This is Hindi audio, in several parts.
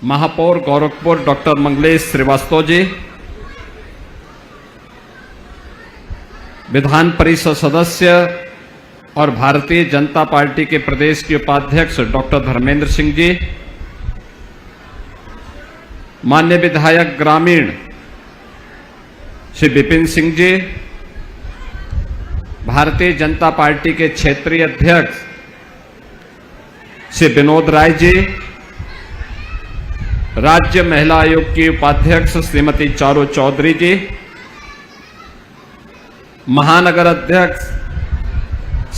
महापौर गोरखपुर डॉक्टर मंगलेश श्रीवास्तव जी, विधान परिषद सदस्य और भारतीय जनता पार्टी के प्रदेश के उपाध्यक्ष डॉक्टर धर्मेंद्र सिंह जी, माननीय विधायक ग्रामीण श्री विपिन सिंह जी, भारतीय जनता पार्टी के क्षेत्रीय अध्यक्ष श्री विनोद राय जी, राज्य महिला आयोग की उपाध्यक्ष श्रीमती चारू चौधरी जी, महानगर अध्यक्ष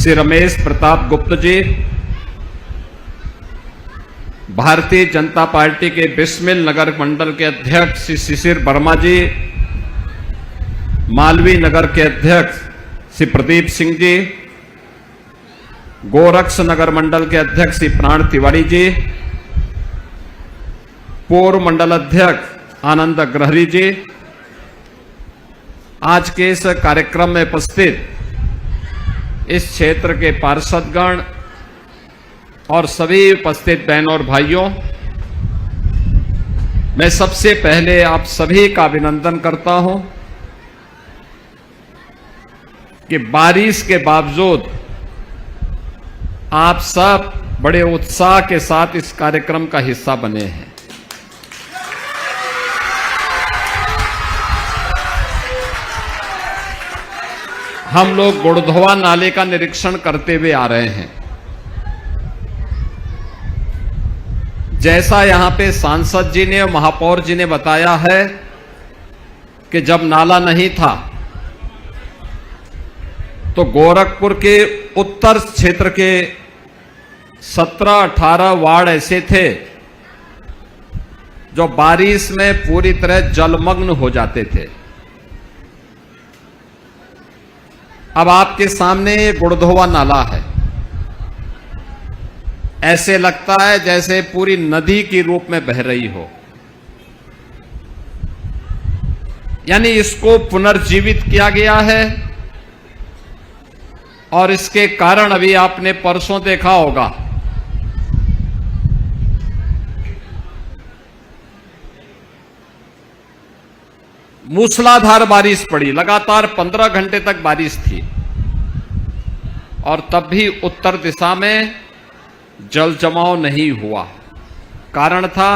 श्री रमेश प्रताप गुप्त जी, भारतीय जनता पार्टी के बिस्मिल नगर मंडल के अध्यक्ष श्री शिशिर वर्मा जी, मालवीय नगर के अध्यक्ष श्री प्रदीप सिंह जी, गोरक्ष नगर मंडल के अध्यक्ष श्री प्राण तिवारी जी, पूर्व मंडल अध्यक्ष आनंद अग्रहरी जी, आज के इस कार्यक्रम में उपस्थित इस क्षेत्र के पार्षदगण और सभी उपस्थित बहनों और भाइयों, मैं सबसे पहले आप सभी का अभिनंदन करता हूं कि बारिश के बावजूद आप सब बड़े उत्साह के साथ इस कार्यक्रम का हिस्सा बने हैं। हम लोग गुड़धवा नाले का निरीक्षण करते हुए आ रहे हैं। जैसा यहां पे सांसद जी ने और महापौर जी ने बताया है कि जब नाला नहीं था तो गोरखपुर के उत्तर क्षेत्र के 17-18 वार्ड ऐसे थे जो बारिश में पूरी तरह जलमग्न हो जाते थे। अब आपके सामने ये गुड़धवा नाला है, ऐसे लगता है जैसे पूरी नदी के रूप में बह रही हो, यानी इसको पुनर्जीवित किया गया है। और इसके कारण अभी आपने परसों देखा होगा मूसलाधार बारिश पड़ी, लगातार 15 घंटे तक बारिश थी और तब भी उत्तर दिशा में जल जमाव नहीं हुआ। कारण था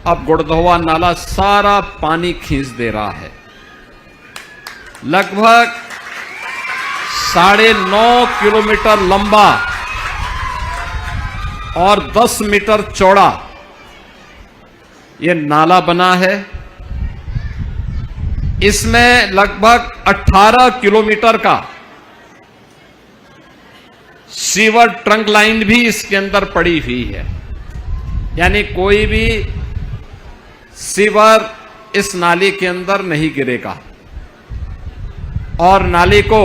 अब गुड़धवा नाला सारा पानी खींच दे रहा है। लगभग 9.5 किलोमीटर लंबा और 10 मीटर चौड़ा यह नाला बना है। इसमें लगभग 18 किलोमीटर का सीवर ट्रंक लाइन भी इसके अंदर पड़ी हुई है, यानी कोई भी सीवर इस नाले के अंदर नहीं गिरेगा। और नाले को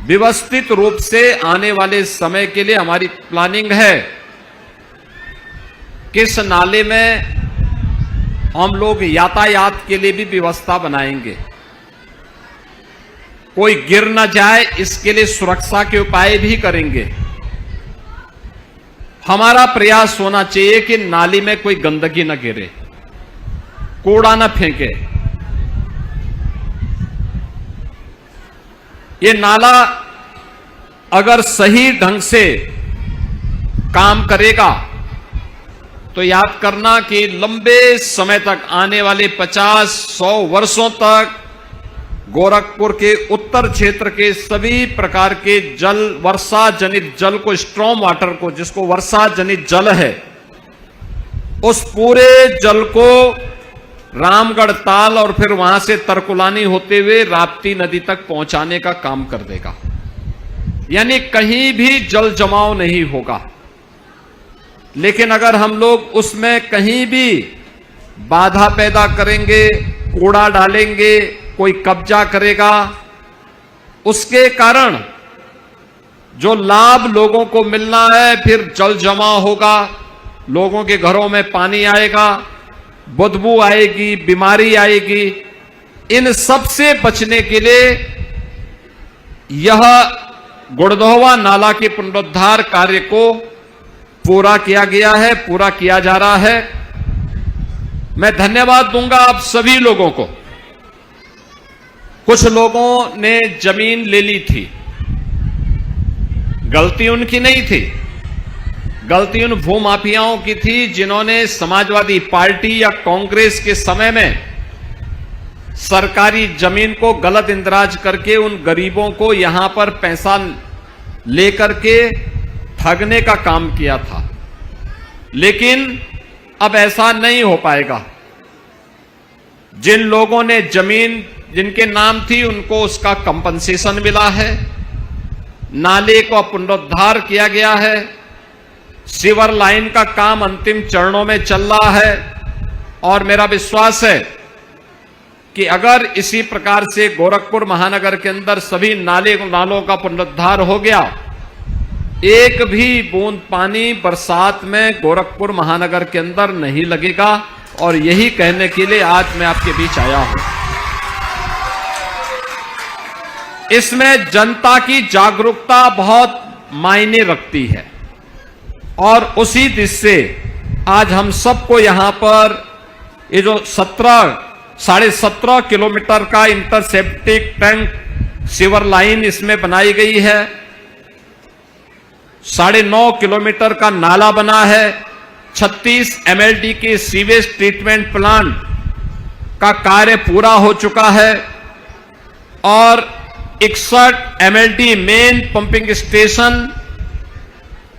व्यवस्थित रूप से आने वाले समय के लिए हमारी प्लानिंग है कि इस नाले में हम लोग यातायात के लिए भी व्यवस्था बनाएंगे, कोई गिर ना जाए इसके लिए सुरक्षा के उपाय भी करेंगे। हमारा प्रयास होना चाहिए कि नाली में कोई गंदगी न गिरे, कूड़ा न फेंके। ये नाला अगर सही ढंग से काम करेगा तो याद करना कि लंबे समय तक, आने वाले 50-100 वर्षों तक गोरखपुर के उत्तर क्षेत्र के सभी प्रकार के जल, वर्षा जनित जल को, स्ट्रॉम वाटर को, जिसको वर्षा जनित जल है, उस पूरे जल को रामगढ़ ताल और फिर वहां से तरकुलानी होते हुए राप्ती नदी तक पहुंचाने का काम कर देगा। यानी कहीं भी जल जमाव नहीं होगा। लेकिन अगर हम लोग उसमें कहीं भी बाधा पैदा करेंगे, कूड़ा डालेंगे, कोई कब्जा करेगा, उसके कारण जो लाभ लोगों को मिलना है, फिर जल जमाव होगा, लोगों के घरों में पानी आएगा, बदबू आएगी, बीमारी आएगी। इन सब से बचने के लिए यह गुड़धवा नाला के पुनरुद्धार कार्य को पूरा किया गया है, पूरा किया जा रहा है। मैं धन्यवाद दूंगा आप सभी लोगों को। कुछ लोगों ने जमीन ले ली थी, गलती उनकी नहीं थी, गलती उन भूमाफियाओं की थी जिन्होंने समाजवादी पार्टी या कांग्रेस के समय में सरकारी जमीन को गलत इंदराज करके उन गरीबों को यहां पर पैसा लेकर के ठगने का काम किया था। लेकिन अब ऐसा नहीं हो पाएगा। जिन लोगों ने जमीन जिनके नाम थी उनको उसका कंपनसेशन मिला है, नाले को पुनरुद्धार किया गया है, सीवर लाइन का काम अंतिम चरणों में चल रहा है और मेरा विश्वास है कि अगर इसी प्रकार से गोरखपुर महानगर के अंदर सभी नालों का पुनरुद्धार हो गया, एक भी बूंद पानी बरसात में गोरखपुर महानगर के अंदर नहीं लगेगा। और यही कहने के लिए आज मैं आपके बीच आया हूं। इसमें जनता की जागरूकता बहुत मायने रखती है और उसी दिशा से आज हम सबको यहां पर ये जो 17.5 किलोमीटर का इंटरसेप्टिक टैंक सीवर लाइन इसमें बनाई गई है, 9.5 किलोमीटर का नाला बना है, 36 MLD के सीवेज ट्रीटमेंट प्लांट का कार्य पूरा हो चुका है और 61 MLD main pumping station,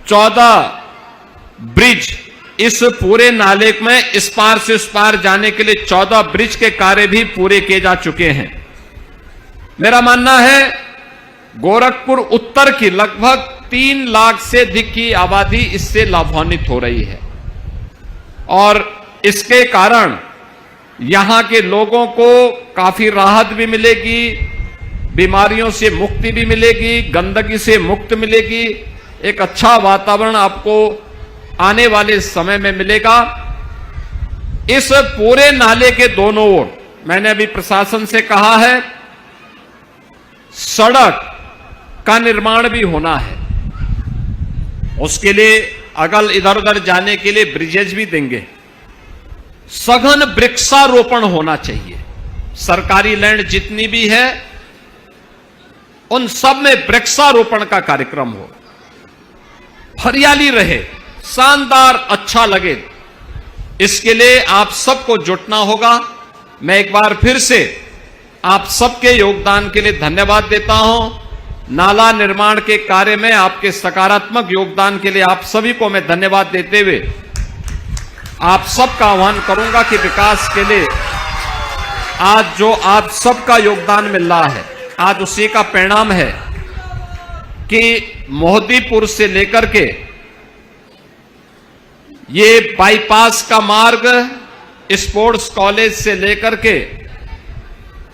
14 bridge, इस पूरे नाले में इस पार से उस पार जाने के लिए 14 ब्रिज के कार्य भी पूरे किए जा चुके हैं। मेरा मानना है गोरखपुर उत्तर की लगभग 3 लाख से अधिक की आबादी इससे लाभान्वित हो रही है और इसके कारण यहां के लोगों को काफी राहत भी मिलेगी, बीमारियों से मुक्ति भी मिलेगी, गंदगी से मुक्त मिलेगी, एक अच्छा वातावरण आपको आने वाले समय में मिलेगा। इस पूरे नाले के दोनों ओर मैंने अभी प्रशासन से कहा है सड़क का निर्माण भी होना है, उसके लिए अगल इधर उधर जाने के लिए ब्रिजेज भी देंगे। सघन वृक्षारोपण होना चाहिए, सरकारी लैंड जितनी भी है उन सब में वृक्षारोपण का कार्यक्रम हो, हरियाली रहे, शानदार अच्छा लगे। इसके लिए आप सबको जुटना होगा। मैं एक बार फिर से आप सबके योगदान के लिए धन्यवाद देता हूं। नाला निर्माण के कार्य में आपके सकारात्मक योगदान के लिए आप सभी को मैं धन्यवाद देते हुए आप सबका आह्वान करूंगा कि विकास के लिए आज जो आप सबका योगदान मिल रहा है, आज उसी का परिणाम है कि मोहदीपुर से लेकर के ये बाईपास का मार्ग स्पोर्ट्स कॉलेज से लेकर के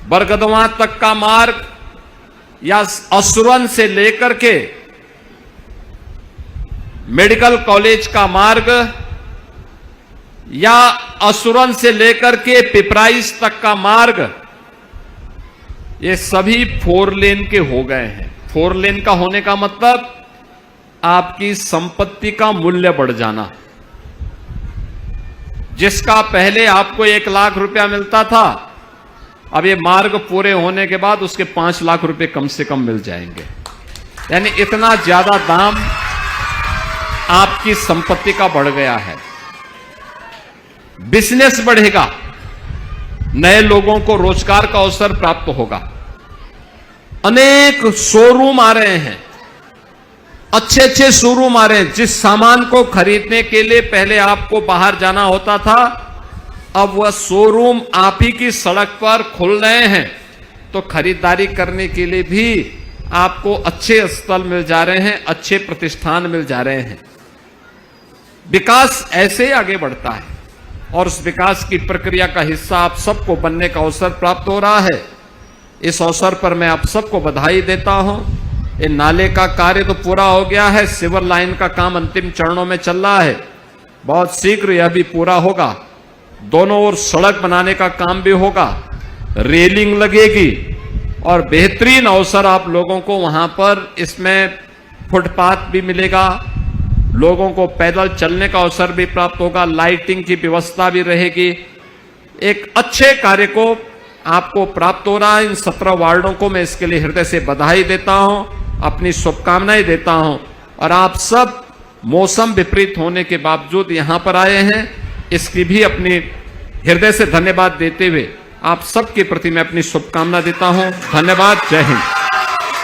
बरगदवा तक का मार्ग या असुरन से लेकर के मेडिकल कॉलेज का मार्ग या असुरन से लेकर के पिपराइस तक का मार्ग, ये सभी 4 लेन के हो गए हैं। 4 लेन का होने का मतलब आपकी संपत्ति का मूल्य बढ़ जाना। जिसका पहले आपको 1 लाख रुपया मिलता था, अब ये मार्ग पूरे होने के बाद उसके 5 लाख रुपए कम से कम मिल जाएंगे। यानी इतना ज्यादा दाम आपकी संपत्ति का बढ़ गया है। बिजनेस बढ़ेगा, नए लोगों को रोजगार का अवसर प्राप्त होगा। अनेक शोरूम आ रहे हैं, अच्छे अच्छे शोरूम आ रहे हैं। जिस सामान को खरीदने के लिए पहले आपको बाहर जाना होता था, अब वह शोरूम आप ही की सड़क पर खुल रहे हैं, तो खरीदारी करने के लिए भी आपको अच्छे स्थल मिल जा रहे हैं, अच्छे प्रतिष्ठान मिल जा रहे हैं। विकास ऐसे ही आगे बढ़ता है और उस विकास की प्रक्रिया का हिस्सा आप सबको बनने का अवसर प्राप्त हो रहा है। इस अवसर पर मैं आप सबको बधाई देता हूं। ये नाले का कार्य तो पूरा हो गया है, सिवर लाइन का काम अंतिम चरणों में चल रहा है, बहुत शीघ्र यह भी पूरा होगा। दोनों ओर सड़क बनाने का काम भी होगा, रेलिंग लगेगी और बेहतरीन अवसर आप लोगों को वहां पर इसमें फुटपाथ भी मिलेगा, लोगों को पैदल चलने का अवसर भी प्राप्त होगा, लाइटिंग की व्यवस्था भी रहेगी। एक अच्छे कार्य को आपको प्राप्त हो रहा है। इन 17 वार्डों को मैं इसके लिए हृदय से बधाई देता हूं, अपनी शुभकामनाएं देता हूं। और आप सब मौसम विपरीत होने के बावजूद यहां पर आए हैं, इसकी भी अपनी हृदय से धन्यवाद देते हुए आप सबके प्रति मैं अपनी शुभकामना देता हूं। धन्यवाद। जय हिंद।